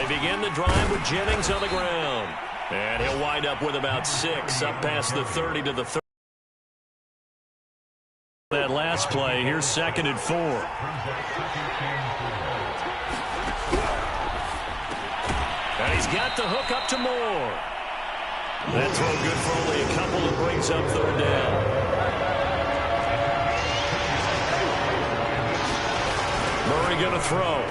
begin the drive with Jennings on the ground. And he'll wind up with about 6, up past the 30 to the 30. That last play, here's 2nd and 4. And he's got the hook up to Moore. That throw good for only a couple that brings up 3rd down. Murray going to throw.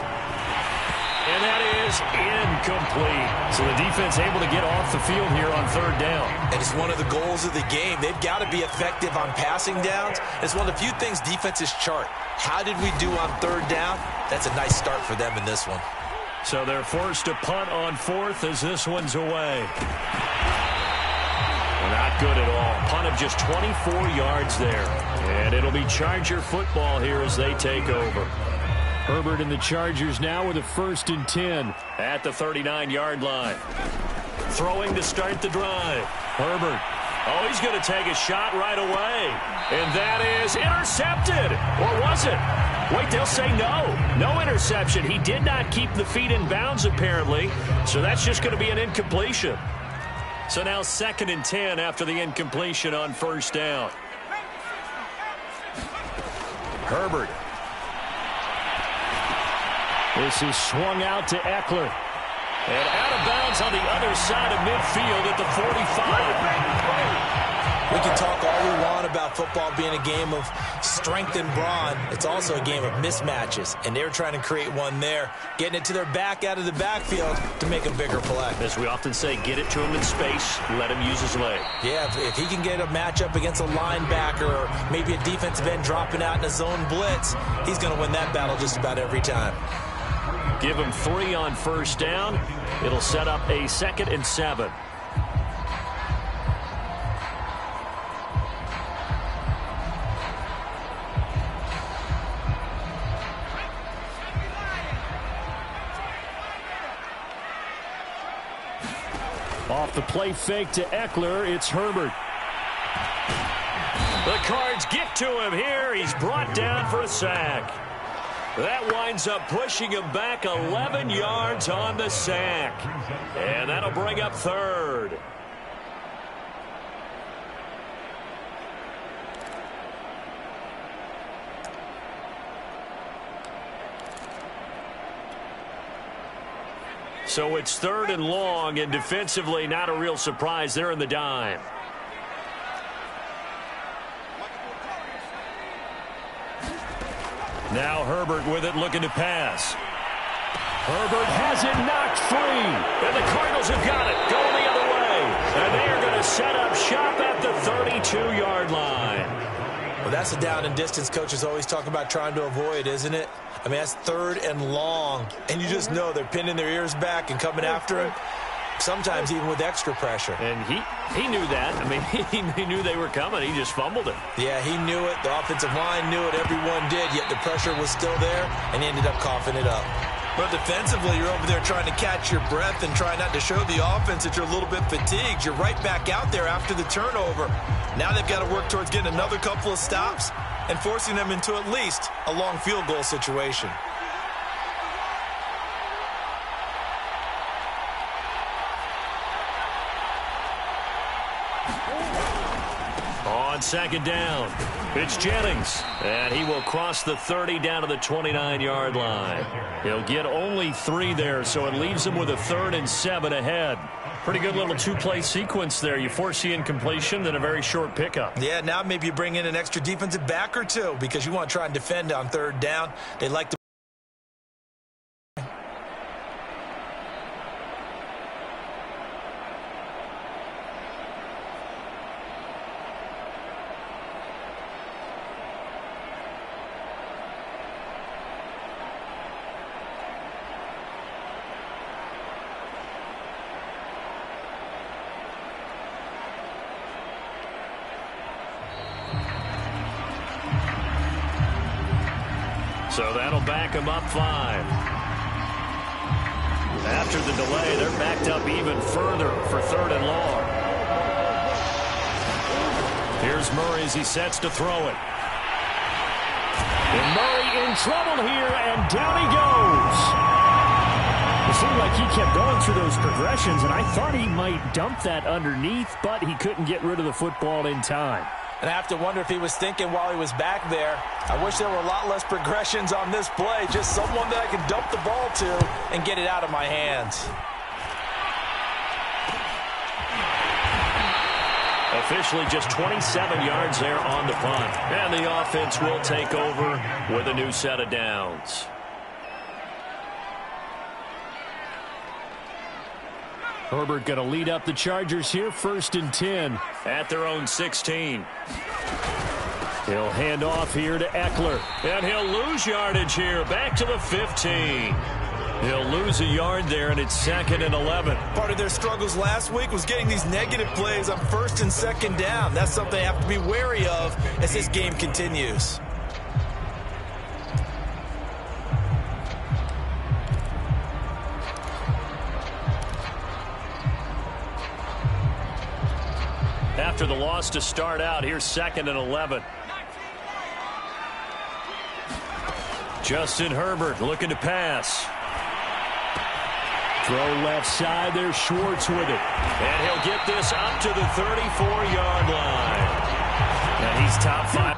And that is incomplete. So the defense able to get off the field here on 3rd down. And it's one of the goals of the game. They've got to be effective on passing downs. It's one of the few things defenses chart. How did we do on 3rd down? That's a nice start for them in this one. So they're forced to punt on 4th as this one's away. Not good at all. Punt of just 24 yards there. And it'll be Charger football here as they take over. Herbert and the Chargers now with a 1st and 10 at the 39-yard line. Throwing to start the drive. Herbert. Oh, he's going to take a shot right away. And that is intercepted. Or was it? Wait, they'll say no. No interception. He did not keep the feet in bounds, apparently. So that's just going to be an incompletion. So now 2nd and 10 after the incompletion on 1st down. Herbert. This is swung out to Eckler. And out of bounds on the other side of midfield at the 45. We can talk all we want about football being a game of strength and brawn. It's also a game of mismatches, and they're trying to create one there, getting it to their back out of the backfield to make a bigger play. As we often say, get it to him in space, let him use his leg. Yeah, if he can get a matchup against a linebacker or maybe a defensive end dropping out in a zone blitz, he's going to win that battle just about every time. Give him 3 on 1st down. It'll set up a 2nd and 7. Off the play fake to Eckler, it's Herbert. The Cards get to him here. He's brought down for a sack. That winds up pushing him back 11 yards on the sack. And that'll bring up 3rd. So it's 3rd and long, and defensively not a real surprise. They're in the dime. Now Herbert with it, looking to pass. Herbert has it knocked free. And the Cardinals have got it, going the other way. And they are going to set up shop at the 32-yard line. Well, that's the down and distance coaches always talk about trying to avoid, isn't it? I mean, that's 3rd and long. And you just know they're pinning their ears back and coming after him. Sometimes even with extra pressure. And he knew that. I mean, he knew they were coming. He just fumbled it. Yeah, he knew it. The offensive line knew it. Everyone did. Yet the pressure was still there, and he ended up coughing it up. But defensively, you're over there trying to catch your breath and try not to show the offense that you're a little bit fatigued. You're right back out there after the turnover. Now they've got to work towards getting another couple of stops and forcing them into at least a long field goal situation. On 2nd down, it's Jennings, and he will cross the 30 down to the 29-yard line. He'll get only 3 there, so it leaves him with a 3rd and 7 ahead. Pretty good little 2-play sequence there. You force the incompletion, then a very short pickup. Yeah, now maybe you bring in an extra defensive back or 2 because you want to try and defend on 3rd down. They like to. So that'll back them up 5. After the delay, they're backed up even further for 3rd and long. Here's Murray as he sets to throw it. And Murray in trouble here, and down he goes. seemed like he kept going through those progressions, and I thought he might dump that underneath, but he couldn't get rid of the football in time. And I have to wonder if he was thinking while he was back there, I wish there were a lot less progressions on this play, just someone that I can dump the ball to and get it out of my hands. Officially just 27 yards there on the punt. And the offense will take over with a new set of downs. Herbert going to lead up the Chargers here, 1st and 10 at their own 16. He'll hand off here to Eckler. And he'll lose yardage here, back to the 15. He'll lose a yard there, and it's 2nd and 11. Part of their struggles last week was getting these negative plays on 1st and 2nd down. That's something they have to be wary of as this game continues. After the loss to start out, here's 2nd and 11. Justin Herbert looking to pass. Throw left side, there's Schwartz with it. And he'll get this up to the 34-yard line. And he's top 5.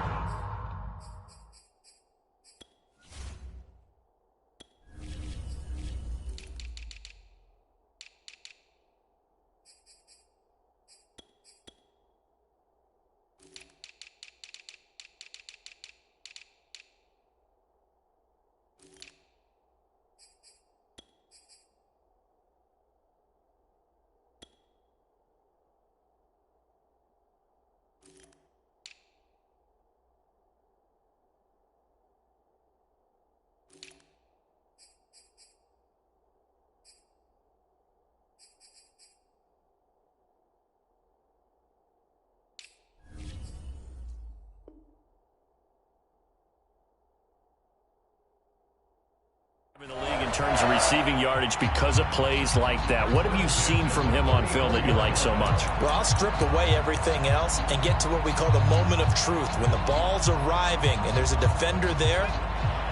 In the league in terms of receiving yardage because of plays like that. What have you seen from him on film that you like so much? Well, I'll strip away everything else and get to what we call the moment of truth. When the ball's arriving and there's a defender there,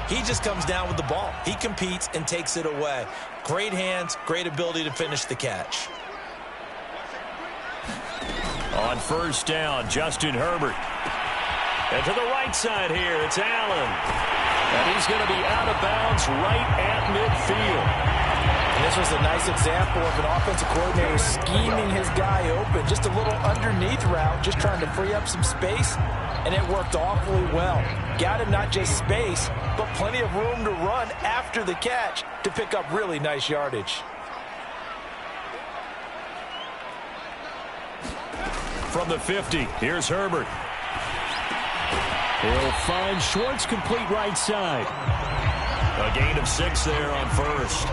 he just comes down with the ball. He competes and takes it away. Great hands, great ability to finish the catch. On 1st down, Justin Herbert. And to the right side here, it's Allen. And he's going to be out of bounds right at midfield. And this was a nice example of an offensive coordinator scheming his guy open. Just a little underneath route, just trying to free up some space, and it worked awfully well. Got him not just space, but plenty of room to run after the catch to pick up really nice yardage. From the 50, here's Herbert. He'll find Schwartz complete right side. A gain of 6 there on 1st.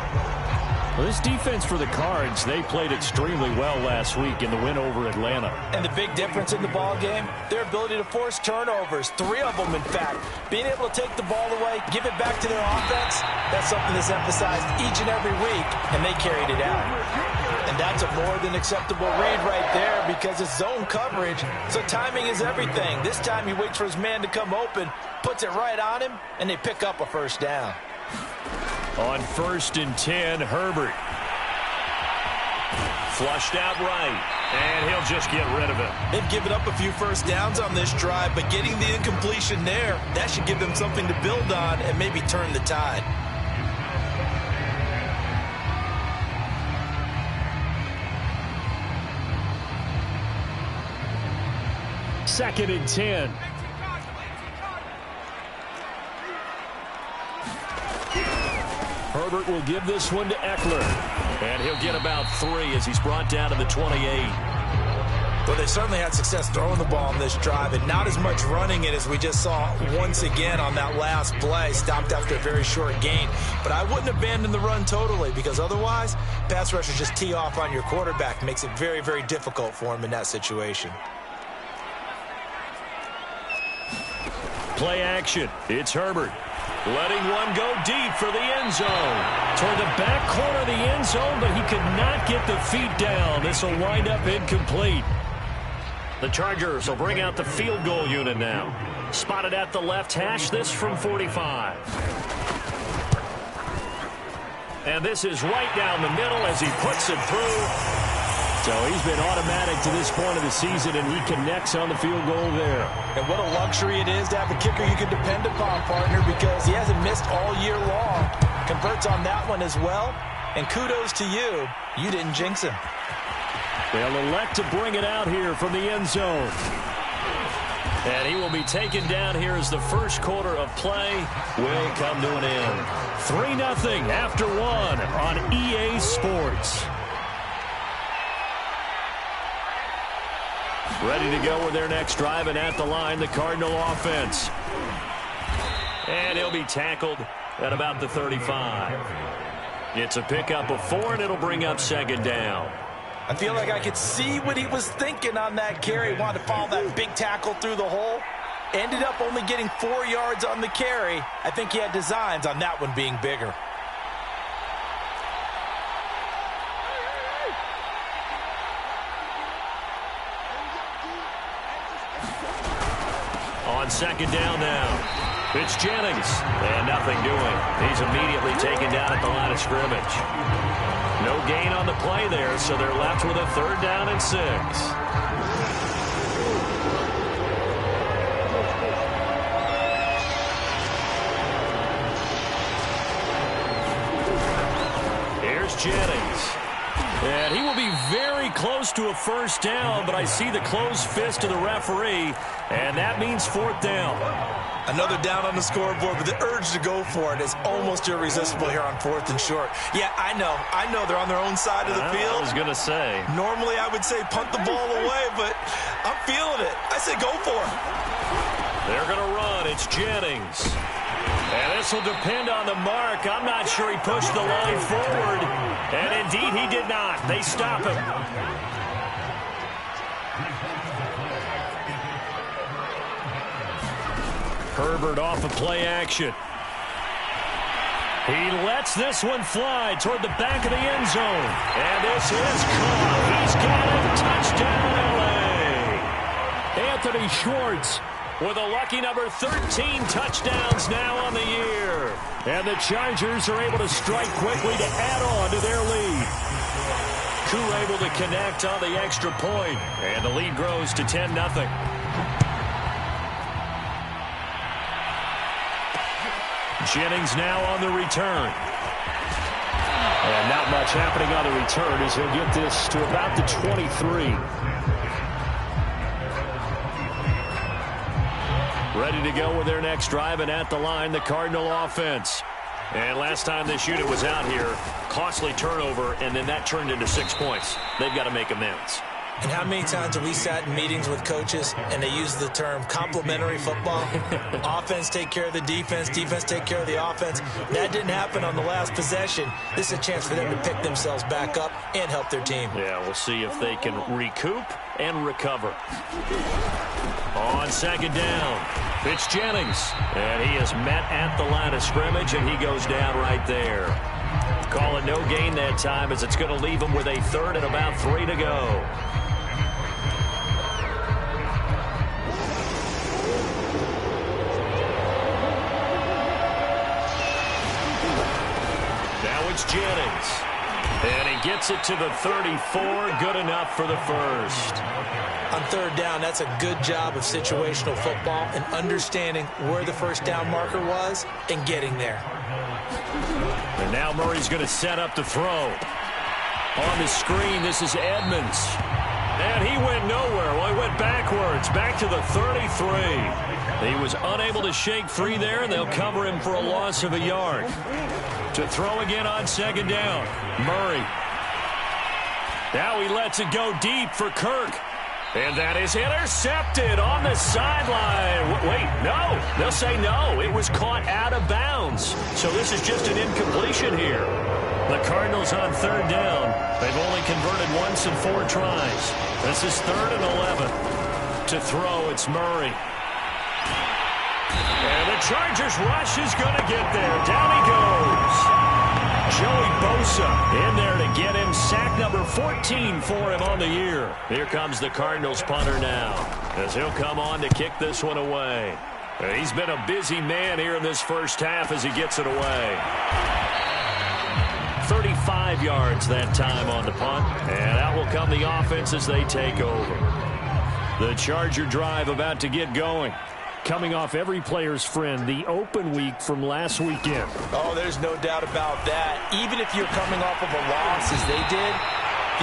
Well, this defense for the Cards, they played extremely well last week in the win over Atlanta. And the big difference in the ball game, their ability to force turnovers, 3 of them in fact. Being able to take the ball away, give it back to their offense, that's something that's emphasized each and every week, and they carried it out. And that's a more than acceptable read right there because it's zone coverage, so timing is everything. This time he waits for his man to come open, puts it right on him, and they pick up a 1st down. On 1st and 10, Herbert. Flushed out right, and he'll just get rid of it. They've given up a few 1st downs on this drive, but getting the incompletion there, that should give them something to build on and maybe turn the tide. 2nd and 10. Herbert will give this one to Eckler. And he'll get about 3 as he's brought down to the 28. Well, they certainly had success throwing the ball on this drive and not as much running it as we just saw once again on that last play. Stopped after a very short gain. But I wouldn't abandon the run totally because otherwise, pass rushers just tee off on your quarterback. Makes it very, very difficult for him in that situation. Play action. It's Herbert. Letting one go deep for the end zone. Toward the back corner of the end zone, but he could not get the feet down. This will wind up incomplete. The Chargers will bring out the field goal unit now. Spotted at the left hash, this from 45. And this is right down the middle as he puts it through. So he's been automatic to this point of the season, and he connects on the field goal there. And what a luxury it is to have a kicker you can depend upon, partner, because he hasn't missed all year long. Converts on that one as well. And kudos to you. You didn't jinx him. They'll elect to bring it out here from the end zone. And he will be taken down here as the first quarter of play will come to an end. 3-0 after one on EA Sports. Ready to go with their next drive, and at the line, the Cardinal offense. And he'll be tackled at about the 35. It's a pickup of 4, and it'll bring up second down. I feel like I could see what he was thinking on that carry. Wanted to follow that big tackle through the hole. Ended up only getting 4 yards on the carry. I think he had designs on that one being bigger. On second down now, it's Jennings, and nothing doing. He's immediately taken down at the line of scrimmage. No gain on the play there, so they're left with a 3rd down and 6. Here's Jennings. And he will be very close to a 1st down, but I see the closed fist of the referee, and that means 4th down. Another down on the scoreboard, but the urge to go for it is almost irresistible here on 4th and short. Yeah, I know they're on their own side of the field. I was going to say. Normally I would say punt the ball away, but I'm feeling it. I say go for it. They're going to run. It's Jennings. And this will depend on the mark. I'm not sure he pushed the line forward. And indeed, he did not. They stop him. Herbert off of play action. He lets this one fly toward the back of the end zone. And this is caught. He's got it. Touchdown, L.A. Anthony Schwartz with a lucky number 13 touchdowns now on the year. And the Chargers are able to strike quickly to add on to their lead. Koo able to connect on the extra point. And the lead grows to 10-0. Jennings now on the return. And not much happening on the return as he'll get this to about the 23. Ready to go with their next drive, and at the line, the Cardinal offense. And last time this unit was out here, costly turnover, and then that turned into 6 points. They've got to make amends. And how many times have we sat in meetings with coaches and they use the term complementary football? Offense take care of the defense, defense take care of the offense. That didn't happen on the last possession. This is a chance for them to pick themselves back up and help their team. Yeah, we'll see if they can recoup and recover. On second down, it's Jennings. And he is met at the line of scrimmage, and he goes down right there. Call it no gain that time, as it's going to leave him with a 3rd and about 3 to go. Now it's Jennings. And he gets it to the 34. Good enough for the 1st. On 3rd down, that's a good job of situational football and understanding where the 1st down marker was and getting there. And now Murray's going to set up the throw. On the screen, this is Edmonds. And he went nowhere. Well, he went backwards, back to the 33. He was unable to shake free there, and they'll cover him for a loss of a yard. To throw again on second down, Murray. Now he lets it go deep for Kirk. And that is intercepted on the sideline. Wait, no. They'll say no. It was caught out of bounds. So this is just an incompletion here. The Cardinals on 3rd down. They've only converted once in 4 tries. This is 3rd and 11. To throw, it's Murray. And the Chargers rush is going to get there. Down he goes. Joey Bosa in there to get him. Sack number 14 for him on the year. Here comes the Cardinals punter now, as he'll come on to kick this one away. He's been a busy man here in this first half as he gets it away. 5 yards that time on the punt. And out will come the offense as they take over. The Charger drive about to get going. Coming off every player's friend, the open week from last weekend. Oh, there's no doubt about that. Even if you're coming off of a loss as they did,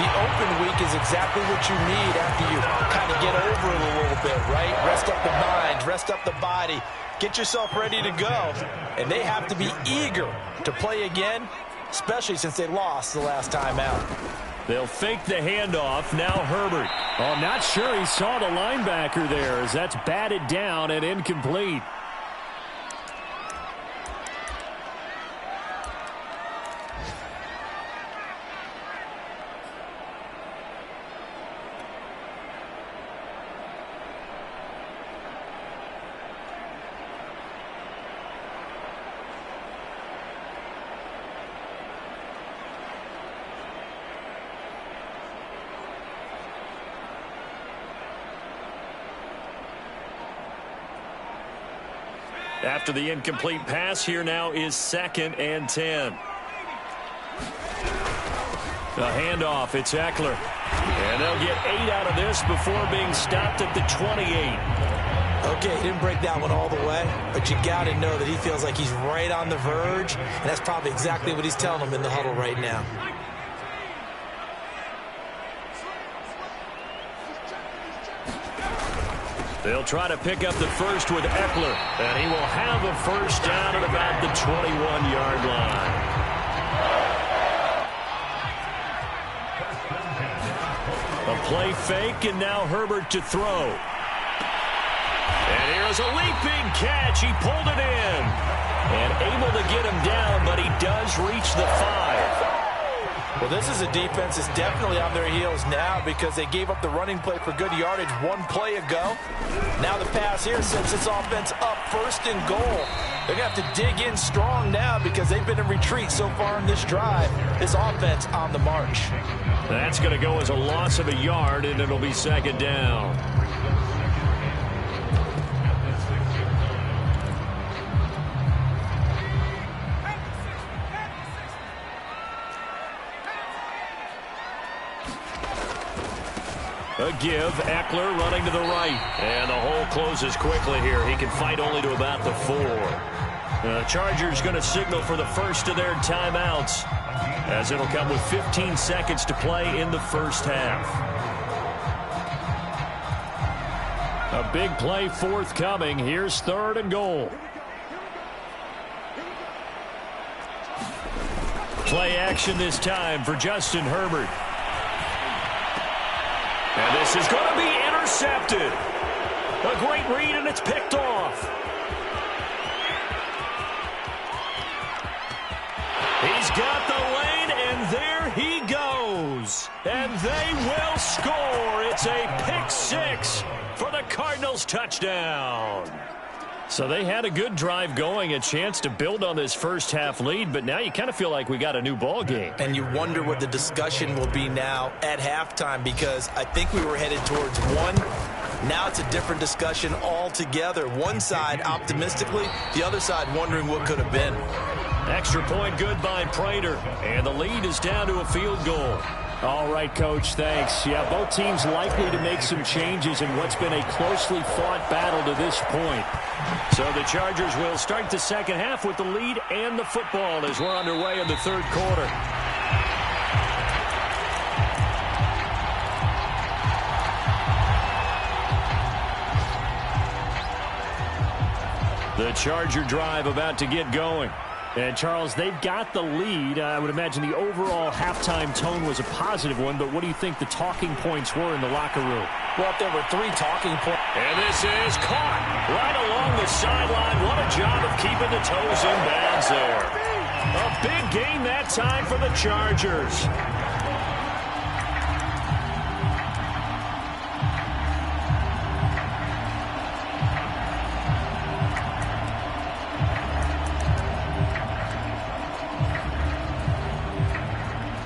the open week is exactly what you need after you kind of get over it a little bit, right? Rest up the mind, rest up the body, get yourself ready to go. And they have to be eager to play again, especially since they lost the last time out. They'll fake the handoff. Now Herbert. Oh, I'm not sure he saw the linebacker there as that's batted down and incomplete. After the incomplete pass, here now is 2nd and 10. The handoff, it's Eckler. And they'll get 8 out of this before being stopped at the 28. Okay, he didn't break that one all the way, but you got to know that he feels like he's right on the verge, and that's probably exactly what he's telling them in the huddle right now. They'll try to pick up the first with Eckler, and he will have a first down at about the 21-yard line. A play fake, and now Herbert to throw. And here's a leaping catch. He pulled it in. And able to get him down, but he does reach the 5. Well, this is a defense that's definitely on their heels now because they gave up the running play for good yardage one play ago. Now the pass here sets this offense up 1st and goal. They're going to have to dig in strong now because they've been in retreat so far in this drive. This offense on the march. That's going to go as a loss of a yard, and it'll be 2nd down. A give, Eckler running to the right. And the hole closes quickly here. He can fight only to about the 4. The Chargers going to signal for the first of their timeouts, as it'll come with 15 seconds to play in the first half. A big play forthcoming. Here's 3rd and goal. Play action this time for Justin Herbert. And this is going to be intercepted. A great read, and it's picked off. He's got the lane, and there he goes. And they will score. It's a pick 6 for the Cardinals touchdown. So they had a good drive going, a chance to build on this first half lead, but now you kind of feel like we got a new ball game. And you wonder what the discussion will be now at halftime, because I think we were headed towards 1. Now it's a different discussion altogether. One side optimistically, the other side wondering what could have been. Extra point good by Prater, and the lead is down to a field goal. All right, Coach, thanks. Yeah, both teams likely to make some changes in what's been a closely fought battle to this point. So the Chargers will start the second half with the lead and the football as we're underway in the 3rd quarter. The Charger drive about to get going. And, Charles, they've got the lead. I would imagine the overall halftime tone was a positive one, but what do you think the talking points were in the locker room? Well, if there were 3 talking points. And this is caught right along the sideline. What a job of keeping the toes in bounds there. A big gain that time for the Chargers.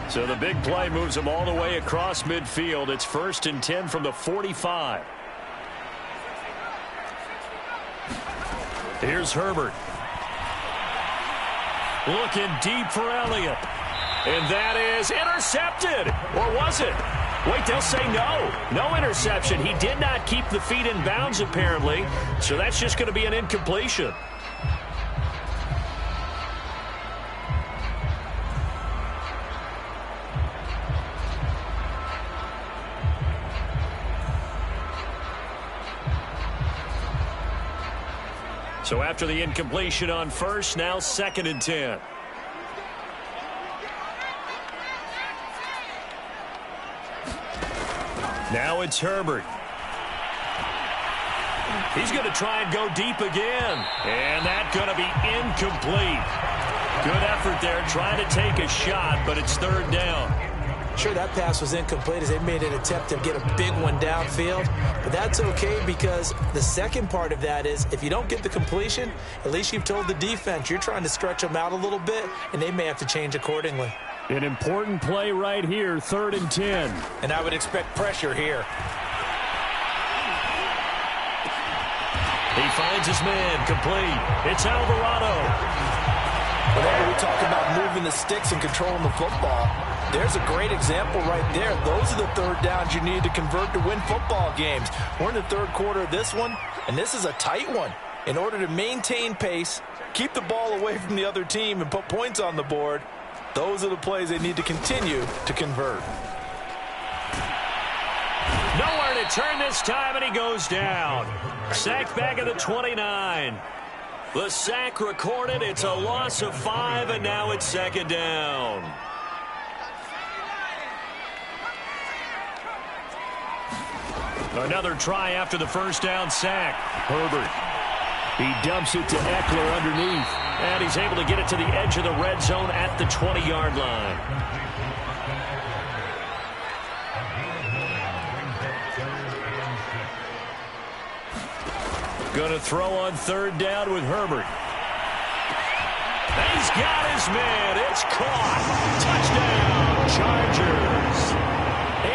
So the big play moves them all the way across midfield. It's 1st and 10 from the 45. Here's Herbert. Looking deep for Elliott. And that is intercepted. Or was it? Wait, they'll say no. No interception. He did not keep the feet in bounds, apparently. So that's just going to be an incompletion. So after the incompletion on first, now 2nd and 10. Now it's Herbert. He's going to try and go deep again. And that's going to be incomplete. Good effort there trying to take a shot, but it's 3rd down. Sure, that pass was incomplete as they made an attempt to get a big one downfield. But that's okay because the second part of that is if you don't get the completion, at least you've told the defense you're trying to stretch them out a little bit, and they may have to change accordingly. An important play right here, 3rd and 10. And I would expect pressure here. He finds his man, complete. It's Alvarado. Whenever we talk about moving the sticks and controlling the football, there's a great example right there. Those are the 3rd downs you need to convert to win football games. We're in the 3rd quarter of this one, and this is a tight one. In order to maintain pace, keep the ball away from the other team, and put points on the board, those are the plays they need to continue to convert. Nowhere to turn this time, and he goes down. Sacked back at the 29. The sack recorded. It's a loss of 5, and now it's 2nd down. Another try after the 1st down sack. Herbert. He dumps it to Eckler underneath. And he's able to get it to the edge of the red zone at the 20-yard line. Going to throw on 3rd down with Herbert. And he's got his man. It's caught. Touchdown, Chargers.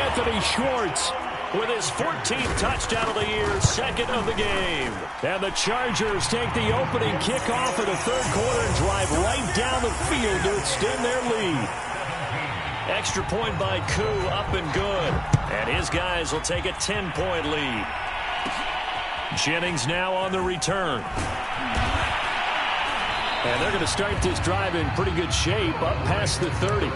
Anthony Schwartz with his 14th touchdown of the year, 2nd of the game. And the Chargers take the opening kickoff of the 3rd quarter and drive right down the field to extend their lead. Extra point by Koo, up and good. And his guys will take a 10-point lead. Jennings now on the return. And they're going to start this drive in pretty good shape, up past the 30.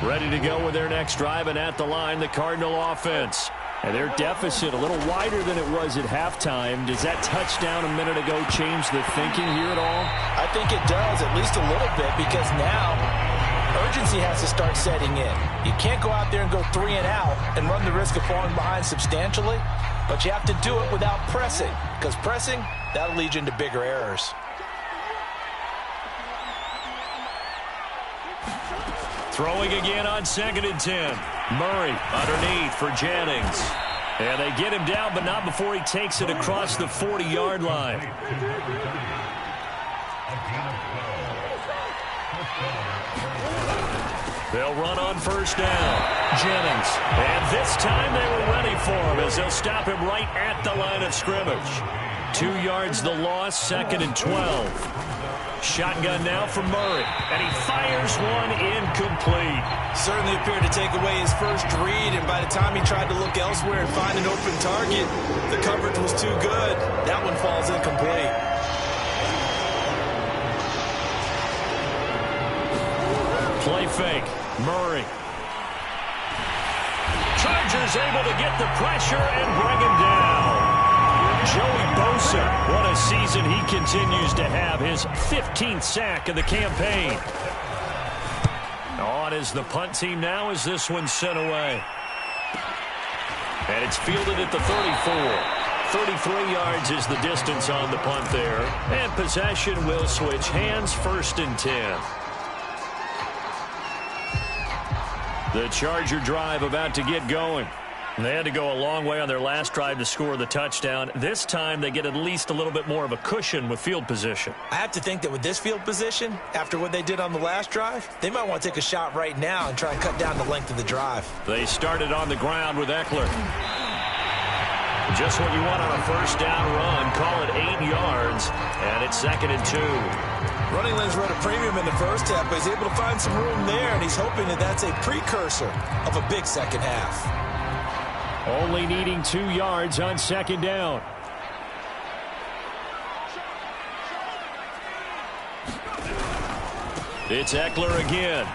Ready to go with their next drive, and at the line, the Cardinal offense. And their deficit a little wider than it was at halftime. Does that touchdown a minute ago change the thinking here at all? I think it does, at least a little bit, because now urgency has to start setting in. You can't go out there and go 3 and out and run the risk of falling behind substantially, but you have to do it without pressing, because pressing, that'll lead you into bigger errors. Throwing again on 2nd and 10. Murray underneath for Jennings. And they get him down, but not before he takes it across the 40-yard line. They'll run on 1st down. Jennings. And this time they were ready for him as they'll stop him right at the line of scrimmage. 2 yards the loss, 2nd and 12. Shotgun now for Murray, and he fires one incomplete. Certainly appeared to take away his first read, and by the time he tried to look elsewhere and find an open target, the coverage was too good. That one falls incomplete. Play fake, Murray. Chargers able to get the pressure and bring him down. Joey Bosa, what a season he continues to have, his 15th sack of the campaign. On is the punt team now as this one's sent away. And it's fielded at the 34. 33 yards is the distance on the punt there. And possession will switch hands, 1st and 10. The Charger drive about to get going. They had to go a long way on their last drive to score the touchdown. This time they get at least a little bit more of a cushion with field position. I have to think that with this field position, after what they did on the last drive, they might want to take a shot right now and try and cut down the length of the drive. They started on the ground with Eckler. Just what you want on a first down run. Call it 8 yards, and it's 2nd and 2. Running lanes rode a premium in the first half, but he's able to find some room there, and he's hoping that that's a precursor of a big second half. Only needing 2 yards on 2nd down. It's Eckler again.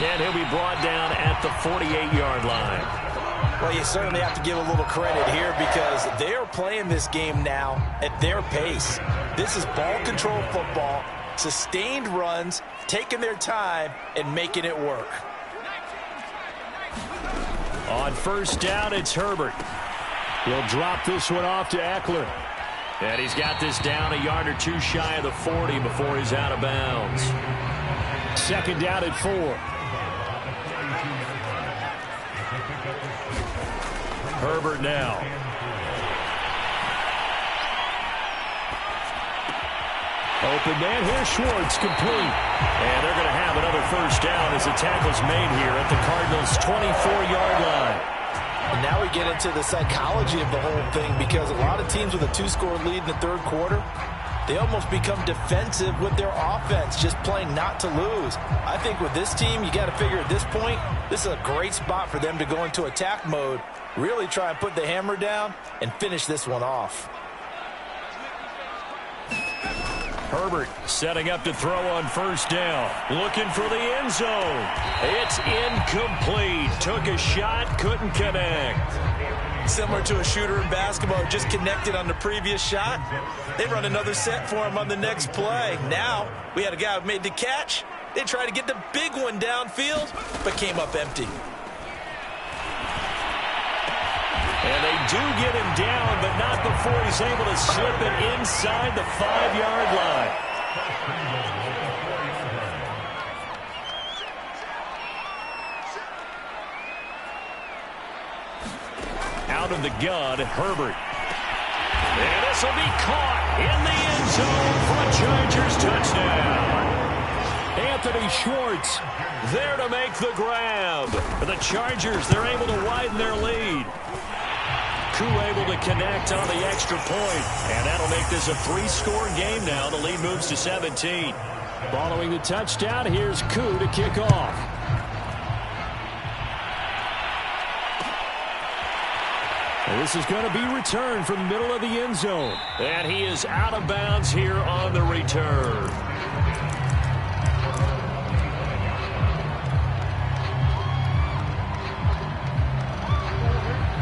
And he'll be brought down at the 48-yard line. Well, you certainly have to give a little credit here because they are playing this game now at their pace. This is ball control football, sustained runs, taking their time, and making it work. On first down, it's Herbert. He'll drop this one off to Eckler. And he's got this down a yard or two shy of the 40 before he's out of bounds. 2nd down at 4. Herbert now. Open man here, Schwartz complete. And they're going to have another first down as the tackle's made here at the Cardinals' 24-yard line. And now we get into the psychology of the whole thing because a lot of teams with a 2-score lead in the third quarter, they almost become defensive with their offense, just playing not to lose. I think with this team, you got to figure at this point, this is a great spot for them to go into attack mode, really try and put the hammer down and finish this one off. Herbert setting up to throw on first down. Looking for the end zone. It's incomplete. Took a shot, couldn't connect. Similar to a shooter in basketball, just connected on the previous shot. They run another set for him on the next play. Now, we had a guy who made the catch. They tried to get the big one downfield, but came up empty. And they do get him down, but not before he's able to slip it inside the 5-yard line. Out of the gun, Herbert. And this will be caught in the end zone for a Chargers touchdown. Anthony Schwartz there to make the grab. The Chargers, they're able to widen their lead. Koo able to connect on the extra point, and that'll make this a 3-score game now. The lead moves to 17. Following the touchdown, here's Koo to kick off. And this is going to be returned from the middle of the end zone. And he is out of bounds here on the return.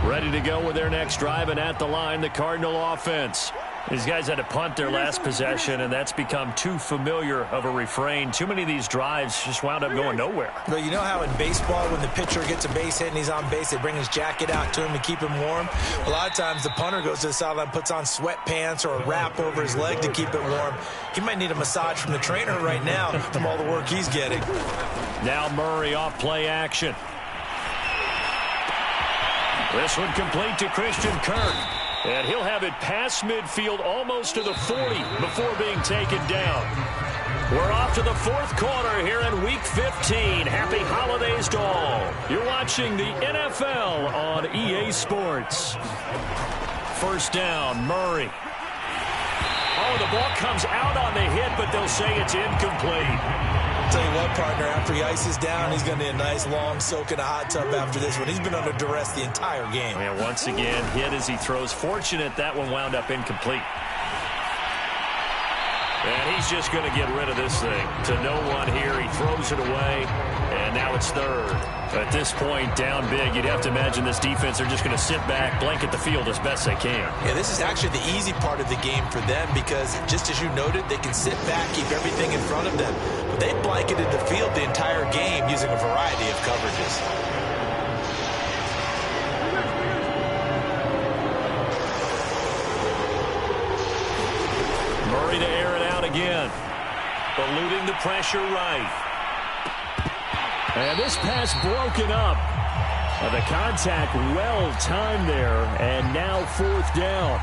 Ready to go with their next drive, and at the line, the Cardinal offense. These guys had to punt their last possession, and that's become too familiar of a refrain. Too many of these drives just wound up going nowhere. Well, you know how in baseball, when the pitcher gets a base hit and he's on base, they bring his jacket out to him to keep him warm? A lot of times, the punter goes to the sideline, puts on sweatpants or a wrap over his leg to keep it warm. He might need a massage from the trainer right now from all the work he's getting. Now Murray off play action. This one complete to Christian Kirk. And he'll have it past midfield almost to the 40 before being taken down. We're off to the fourth quarter here in Week 15. Happy holidays to all. You're watching the NFL on EA Sports. First down, Murray. Oh, the ball comes out on the hit, but they'll say it's incomplete. Tell you what, partner, after he ices down, he's going to need a nice long soak in a hot tub after this one. He's been under duress the entire game. And once again, hit as he throws. Fortunate that one wound up incomplete. And he's just going to get rid of this thing. To no one here, he throws it away, and now it's third. At this point, down big, you'd have to imagine this defense are just going to sit back, blanket the field as best they can. Yeah, this is actually the easy part of the game for them because, just as you noted, they can sit back, keep everything in front of them. But they blanketed the field the entire game using a variety of coverages. Murray to air it out again. Eluding the pressure right. And this pass broken up. The contact well timed there, and now fourth down.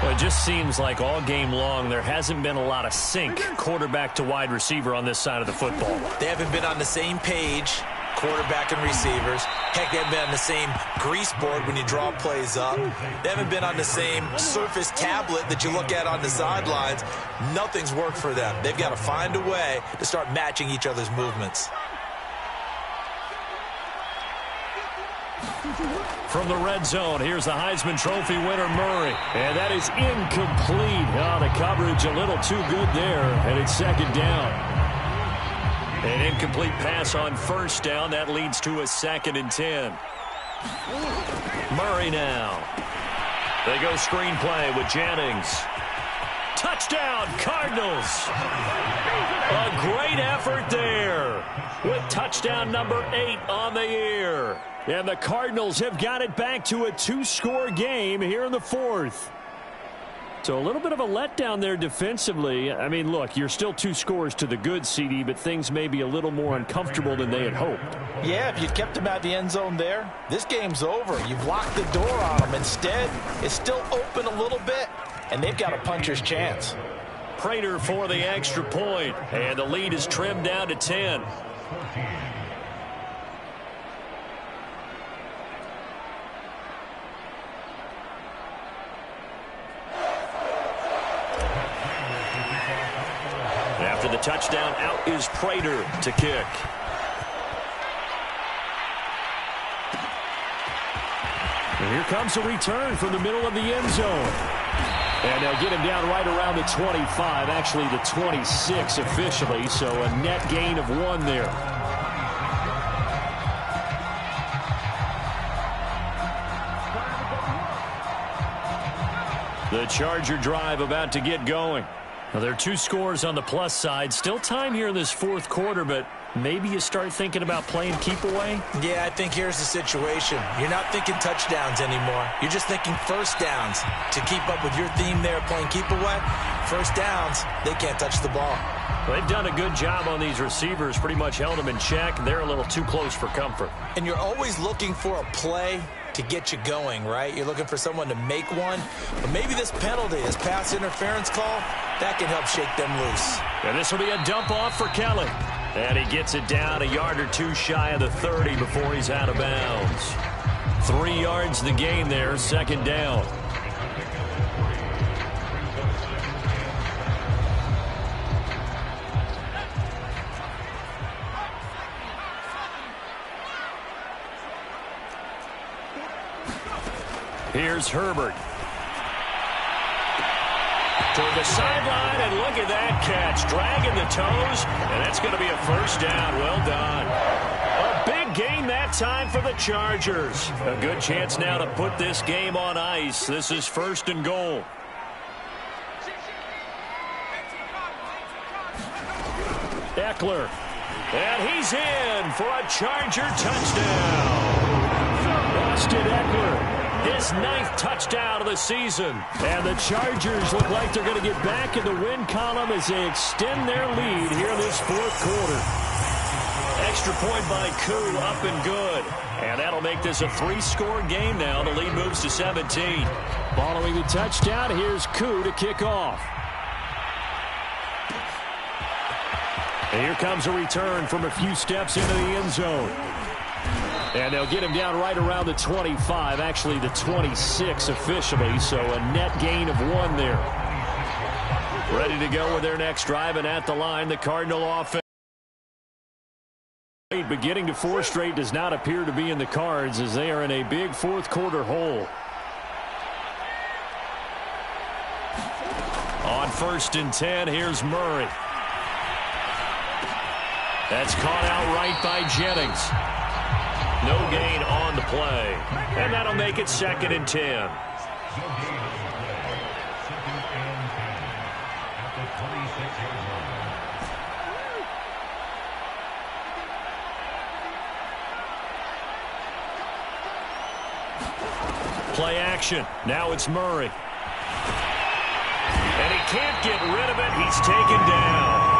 Well, it just seems like all game long there hasn't been a lot of sync quarterback to wide receiver on this side of the football. They haven't been on the same page, quarterback and receivers. Heck, they haven't been on the same grease board when you draw plays up. They haven't been on the same Surface tablet that you look at on the sidelines. Nothing's worked for them. They've got to find a way to start matching each other's movements. From the red zone, here's the Heisman Trophy winner, Murray. And that is incomplete. Oh, the coverage a little too good there, and it's second down. An incomplete pass on first down. That leads to a 2nd and 10. Murray now. They go screenplay with Jennings. Touchdown, Cardinals. A great effort there with touchdown number 8 on the year. And the Cardinals have got it back to a 2-score game here in the 4th. So a little bit of a letdown there defensively. I mean, look, you're still 2 scores to the good, CD, but things may be a little more uncomfortable than they had hoped. Yeah, if you kept them out the end zone there, this game's over. You've locked the door on them. Instead, it's still open a little bit, and they've got a puncher's chance. Prater for the extra point, and the lead is trimmed down to 10. After the touchdown, out is Prater to kick. And here comes a return from the middle of the end zone. And they'll get him down right around the 25, actually the 26 officially, so a net gain of 1 there. The Charger drive about to get going. Well, there are 2 scores on the plus side. Still time here in this 4th quarter, but maybe you start thinking about playing keep away? Yeah, I think here's the situation. You're not thinking touchdowns anymore. You're just thinking first downs. To keep up with your theme there, playing keep away, first downs, they can't touch the ball. Well, they've done a good job on these receivers, pretty much held them in check. They're a little too close for comfort. And you're always looking for a play to get you going, right? You're looking for someone to make one. But maybe this penalty, this pass interference call, that can help shake them loose. And this will be a dump off for Kelly. And he gets it down a yard or 2 shy of the 30 before he's out of bounds. 3 yards the gain there, 2nd down. Here's Herbert. Toward the sideline, and look at that catch. Dragging the toes, and that's going to be a first down. Well done. A big gain that time for the Chargers. A good chance now to put this game on ice. This is 1st and goal. Eckler. And he's in for a Charger touchdown. Austin Eckler. His 9th touchdown of the season. And the Chargers look like they're going to get back in the win column as they extend their lead here in this 4th quarter. Extra point by Koo, up and good. And that'll make this a 3-score game now. The lead moves to 17. Following the touchdown, here's Koo to kick off. And here comes a return from a few steps into the end zone. And they'll get him down right around the 25, actually the 26 officially, so a net gain of 1 there. Ready to go with their next drive, and at the line, the Cardinal offense. But getting to 4 straight does not appear to be in the cards as they are in a big 4th quarter hole. On 1st and 10, here's Murray. That's caught out right by Jennings. No gain on the play. And that'll make it 2nd and 10. Play action. Now it's Murray. And he can't get rid of it. He's taken down.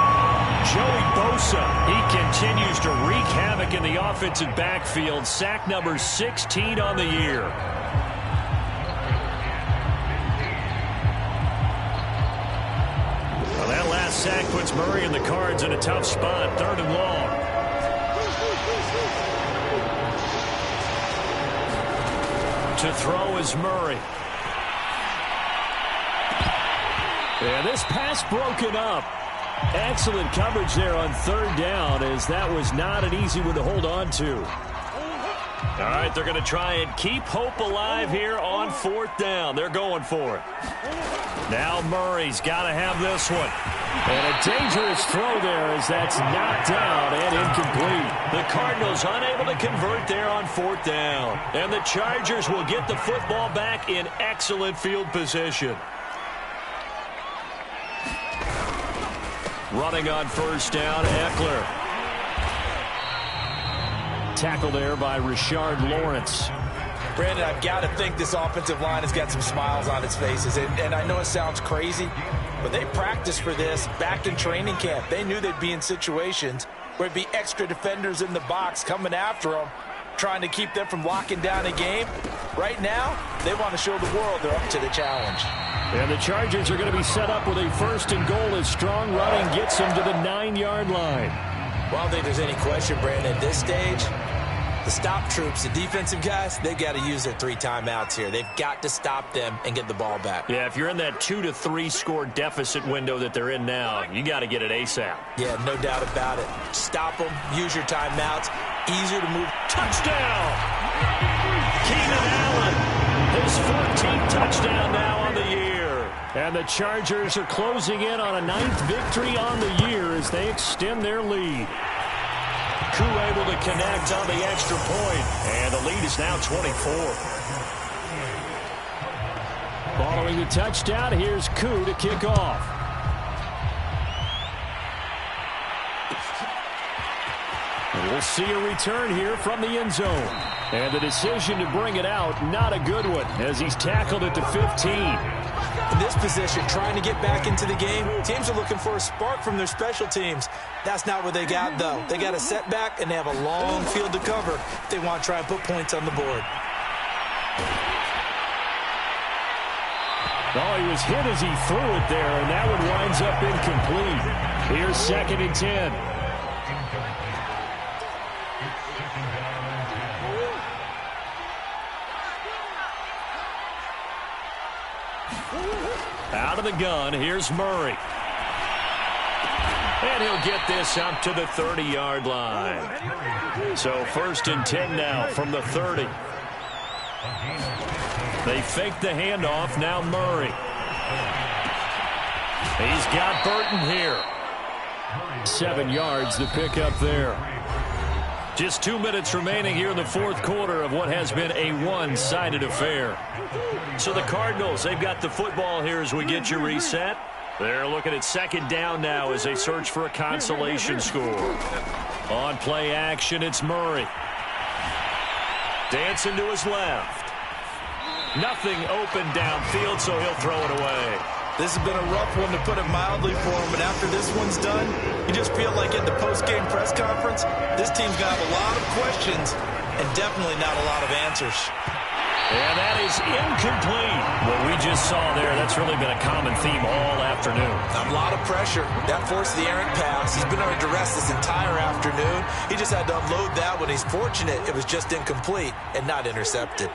Joey Bosa, he continues to wreak havoc in the offensive backfield. Sack number 16 on the year. Well, that last sack puts Murray and the Cards in a tough spot. 3rd and long. To throw is Murray. And this pass broken up. Excellent coverage there on 3rd down, as that was not an easy one to hold on to. All right, they're going to try and keep hope alive here on 4th down. They're going for it. Now Murray's got to have this one. And a dangerous throw there, as that's knocked down and incomplete. The Cardinals unable to convert there on 4th down. And the Chargers will get the football back in excellent field position. Running on 1st down, Eckler. Tackle there by Rashard Lawrence. Brandon, I've got to think this offensive line has got some smiles on its faces. And I know it sounds crazy, but they practiced for this back in training camp. They knew they'd be in situations where it'd be extra defenders in the box coming after them, trying to keep them from locking down a game. Right now, they want to show the world they're up to the challenge. And the Chargers are going to be set up with a 1st and goal as strong running gets them to the 9-yard line. Well, I don't think there's any question, Brandon, at this stage, the stop troops, the defensive guys, they've got to use their 3 timeouts here. They've got to stop them and get the ball back. Yeah, if you're in that 2 to 3 score deficit window that they're in now, you got to get it ASAP. Yeah, no doubt about it. Stop them, use your timeouts, easier to move. Touchdown! Keenan Allen, his 14th touchdown now on the year. And the Chargers are closing in on a 9th victory on the year as they extend their lead. Koo able to connect on the extra point, and the lead is now 24. Following the touchdown, here's Koo to kick off. And we'll see a return here from the end zone. And the decision to bring it out, not a good one, as he's tackled at the 15. In this position, trying to get back into the game, teams are looking for a spark from their special teams. That's not what they got, though. They got a setback, and they have a long field to cover if they want to try and put points on the board. Oh, he was hit as he threw it there, and that one winds up incomplete. Here's 2nd and 10. Out of the gun, here's Murray. And he'll get this out to the 30-yard line. So 1st and 10 now from the 30. They fake the handoff, now Murray. He's got Burton here. 7 yards to pick up there. Just 2 minutes remaining here in the 4th quarter of what has been a one-sided affair. So the Cardinals, they've got the football here as we get you reset. They're looking at 2nd down now as they search for a consolation score. On play action, it's Murray. Dancing to his left. Nothing open downfield, so he'll throw it away. This has been a rough one, to put it mildly, for him, but after this one's done, you just feel like at the post-game press conference, this team's going to have a lot of questions and definitely not a lot of answers. And that is incomplete. What we just saw there, that's really been a common theme all afternoon. A lot of pressure. That forced the errant pass. He's been under duress this entire afternoon. He just had to unload that one. He's fortunate it was just incomplete and not intercepted.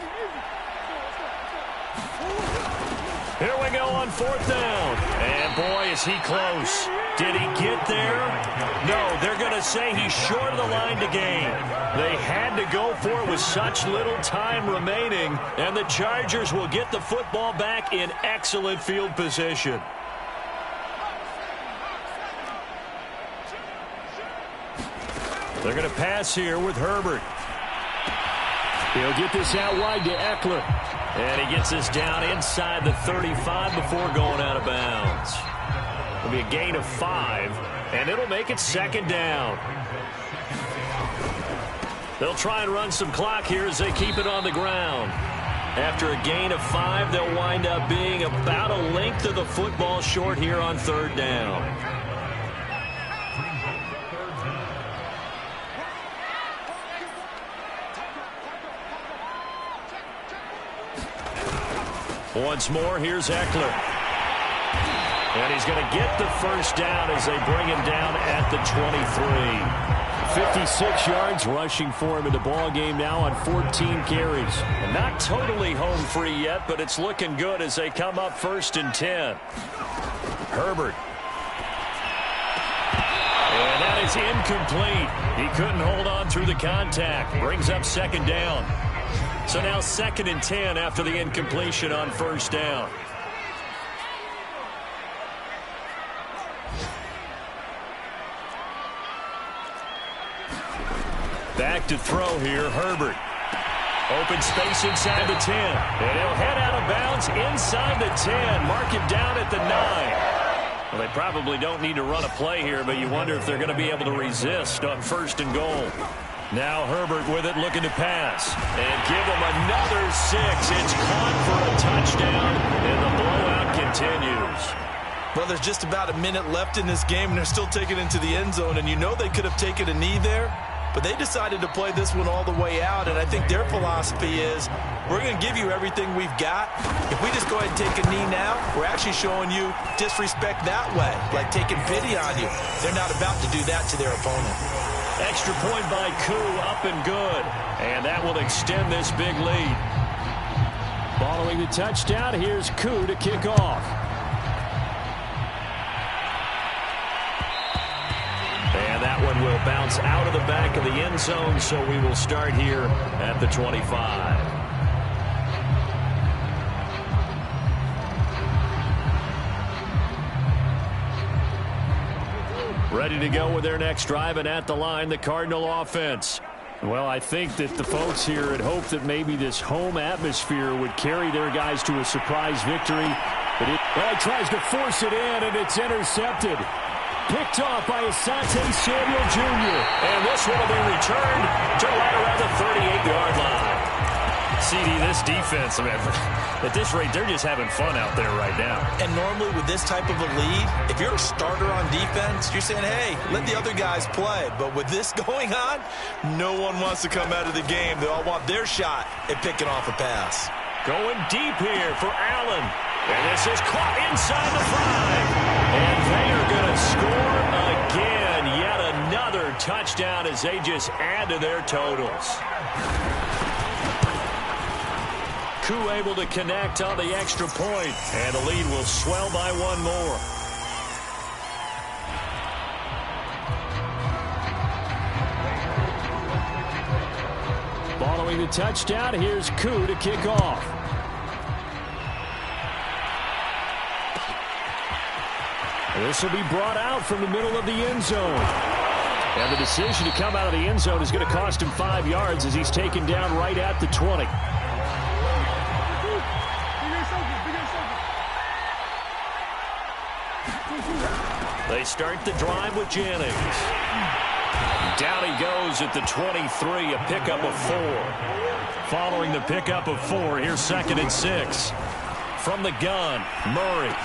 Here we go on 4th down. And boy, is he close. Did he get there? No, they're going to say he's short of the line to gain. They had to go for it with such little time remaining. And the Chargers will get the football back in excellent field position. They're going to pass here with Herbert. He'll get this out wide to Eckler. And he gets this down inside the 35 before going out of bounds. It'll be a gain of 5, and it'll make it 2nd down. They'll try and run some clock here as they keep it on the ground. After a gain of 5, they'll wind up being about a length of the football short here on 3rd down. Once more, here's Eckler. And he's going to get the first down as they bring him down at the 23. 56 yards rushing for him in the ball game now on 14 carries. And not totally home free yet, but it's looking good as they come up 1st and 10. Herbert. And that is incomplete. He couldn't hold on through the contact. Brings up 2nd down. So now 2nd and 10 after the incompletion on 1st down. Back to throw here, Herbert. Open space inside the 10. And he'll head out of bounds inside the 10. Mark him down at the 9. Well, they probably don't need to run a play here, but you wonder if they're going to be able to resist on 1st and goal. Now Herbert with it, looking to pass. And give him another 6. It's caught for a touchdown, and the blowout continues. Well, there's just about a minute left in this game, and they're still taking it into the end zone. And you know they could have taken a knee there, but they decided to play this one all the way out. And I think their philosophy is, we're going to give you everything we've got. If we just go ahead and take a knee now, we're actually showing you disrespect that way, like taking pity on you. They're not about to do that to their opponent. Extra point by Koo, up and good. And that will extend this big lead. Following the touchdown, here's Koo to kick off. And that one will bounce out of the back of the end zone, so we will start here at the 25. Ready to go with their next drive, and at the line, the Cardinal offense. Well, I think that the folks here had hoped that maybe this home atmosphere would carry their guys to a surprise victory. But he tries to force it in, and it's intercepted. Picked off by Asante Samuel Jr. And this one will be returned to right around the 38-yard line. CD, this defense, I mean, at this rate, they're just having fun out there right now. And normally with this type of a lead, if you're a starter on defense, you're saying, hey, let the other guys play. But with this going on, no one wants to come out of the game. They all want their shot at picking off a pass. Going deep here for Allen. And this is caught inside the 5. And they are going to score again. Yet another touchdown as they just add to their totals. Koo able to connect on the extra point, and the lead will swell by one more. Following the touchdown, here's Koo to kick off. This will be brought out from the middle of the end zone. And the decision to come out of the end zone is going to cost him 5 yards as he's taken down right at the 20. They start the drive with Jennings. Down he goes at the 23, a pickup of 4. Following the pickup of 4, here's 2nd and 6. From the gun, Murray.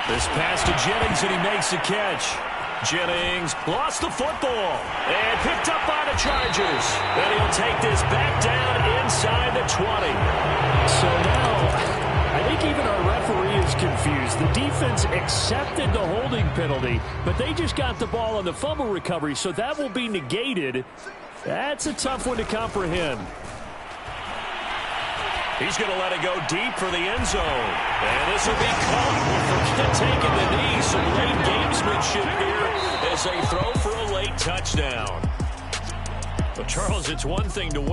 This pass to Jennings, and he makes the catch. Jennings lost the football and picked up by the Chargers. And he'll take this back down inside the 20. So now, I think even our referee is confused. The defense accepted the holding penalty, but they just got the ball on the fumble recovery, so that will be negated. That's a tough one to comprehend. He's going to let it go deep for the end zone. And this will be caught. Forget taking the knee. Some late gamesmanship here as they throw for a late touchdown. But, Charles, it's one thing to win.